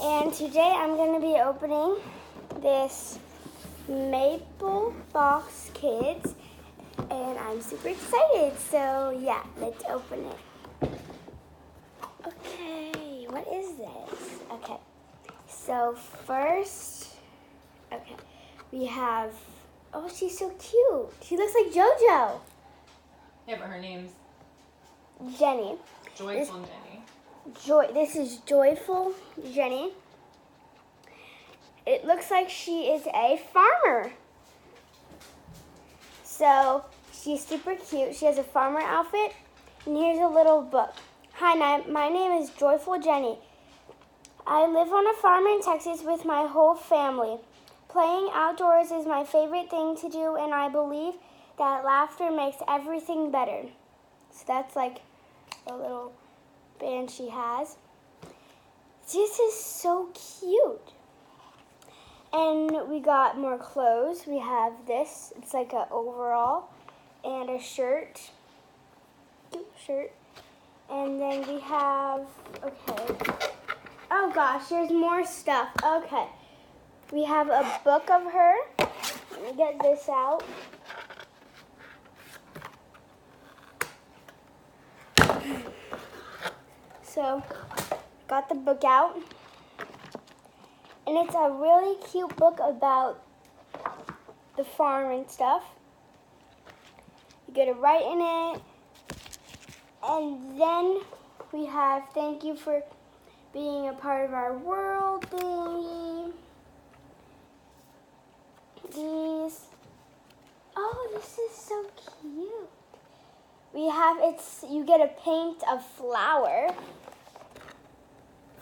And today I'm going to be opening this Maple Box Kids, and I'm super excited. So yeah, let's open it. Okay, what is this? Okay, so first, okay, we have, oh, she's so cute. She looks like JoJo. Yeah, but her name's Jenny. Joyful Jenny. This is Joyful Jenny. It looks like she is a farmer. So she's super cute. She has a farmer outfit. And here's a little book. Hi, my name is Joyful Jenny. I live on a farm in Texas with my whole family. Playing outdoors is my favorite thing to do, and I believe that laughter makes everything better. So that's like a little band she has. This is so cute. And we got more clothes. We have this. It's like an overall and a shirt. Cute shirt. And then we have, okay. Oh gosh, there's more stuff. Okay. We have a book of her. Let me get this out. So, got the book out. And it's a really cute book about the farm and stuff. You get to write in it. And then we have thank you for being a part of our world thingy. These. Oh, this is so cute. We have, you get a paint a flower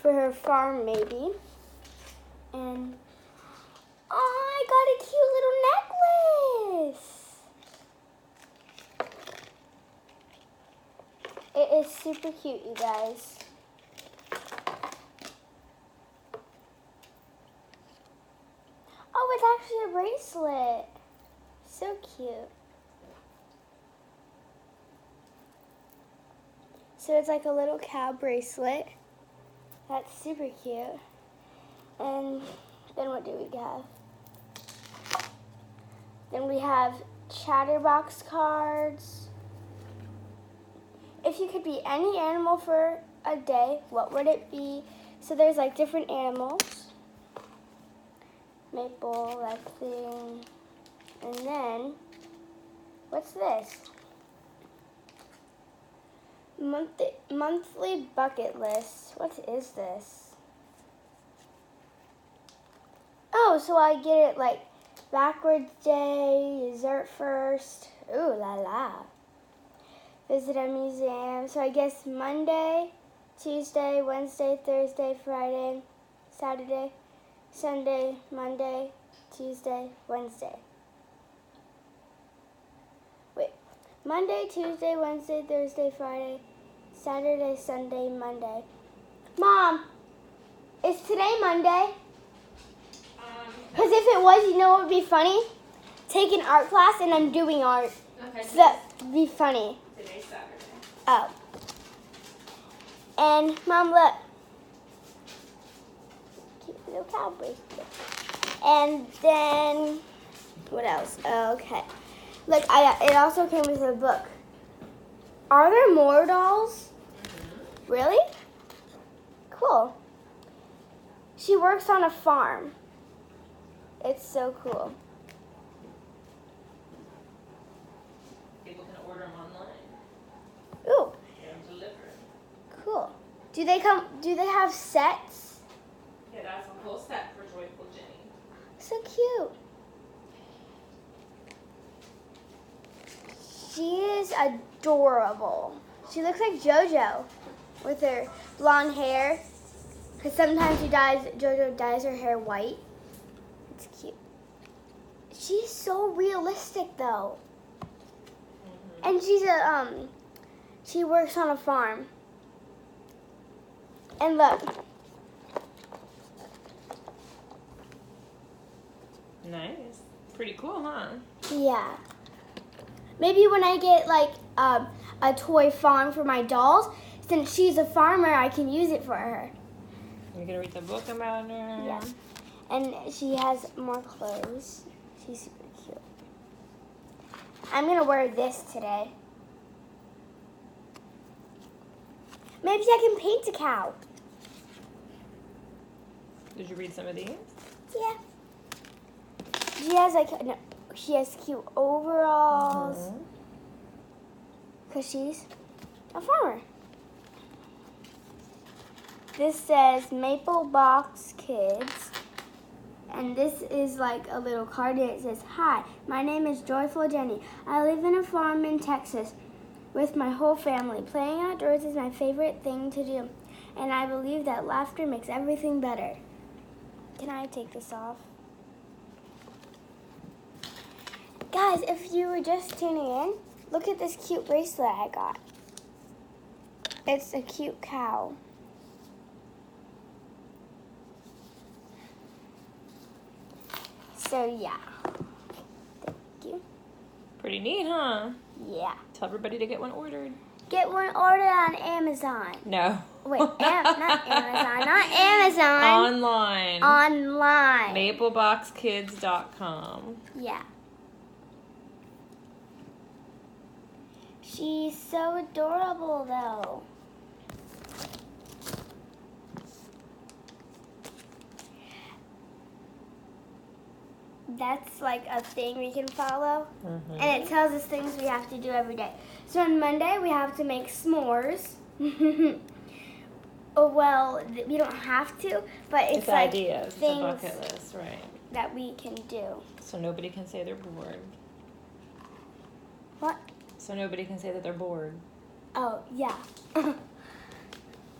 for her farm maybe. And, oh, I got a cute little necklace. It is super cute, you guys. Oh, it's actually a bracelet. So cute. So it's like a little cow bracelet. That's super cute. And then what do we have? Then we have Chatterbox cards. If you could be any animal for a day, what would it be? So there's like different animals. Maple, that thing. And then, what's this? Monthly bucket list. What is this? Oh, so I get it like backwards day, dessert first. Ooh la la. Visit a museum. So I guess Monday, Tuesday, Wednesday, Thursday, Friday, Saturday, Sunday, Monday, Tuesday, Wednesday. Wait. Monday, Tuesday, Wednesday, Thursday, Friday, Saturday, Sunday, Monday. Mom, is today Monday? Because if it was, you know what would be funny? Take an art class and I'm doing art. Okay. So that would be funny. Today's Saturday. Oh. And Mom, look. Cute little cow bracelet. And then, what else? Oh, okay. Look, it also came with a book. Are there more dolls? Mm-hmm. Really? Cool. She works on a farm. It's so cool. People can order them online. Ooh. Get them delivered. Cool. Do they have sets? Yeah, that's a whole set for Joyful Jenny. So cute. She is adorable. She looks like JoJo with her blonde hair. Because sometimes JoJo dyes her hair white. It's cute. She's so realistic though. Mm-hmm. And she works on a farm. And look. Nice. Pretty cool, huh? Yeah. Maybe when I get like a toy farm for my dolls, since she's a farmer, I can use it for her. You gonna read the book about her? Yeah. And she has more clothes. She's super cute. I'm gonna wear this today. Maybe I can paint a cow. Did you read some of these? Yeah. She has cute overalls. Because she's a farmer. This says Maple Box Kids. And this is like a little card and it says, "Hi, my name is Joyful Jenny. I live in a farm in Texas with my whole family. Playing outdoors is my favorite thing to do. And I believe that laughter makes everything better." Can I take this off? Guys, if you were just tuning in, look at this cute bracelet I got. It's a cute cow. So yeah. Thank you. Pretty neat, huh? Yeah. Tell everybody to get one ordered. Get one ordered on Amazon. No. Wait, not Amazon. Not Amazon. Online. Online. MapleBoxKids.com. Yeah. She's so adorable, though. That's like a thing we can follow. And it tells us things we have to do every day. So on Monday, we have to make s'mores. Oh, well, we don't have to, but it's like ideas. things It's a bucket list, right. that we can do. So nobody can say they're bored. What? So nobody can say that they're bored. Oh, yeah.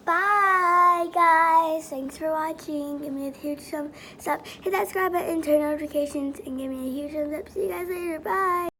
Bye, guys. Thanks for watching. Give me a huge thumbs up. Hit that subscribe button, turn notifications, and give me a huge thumbs up. See you guys later. Bye.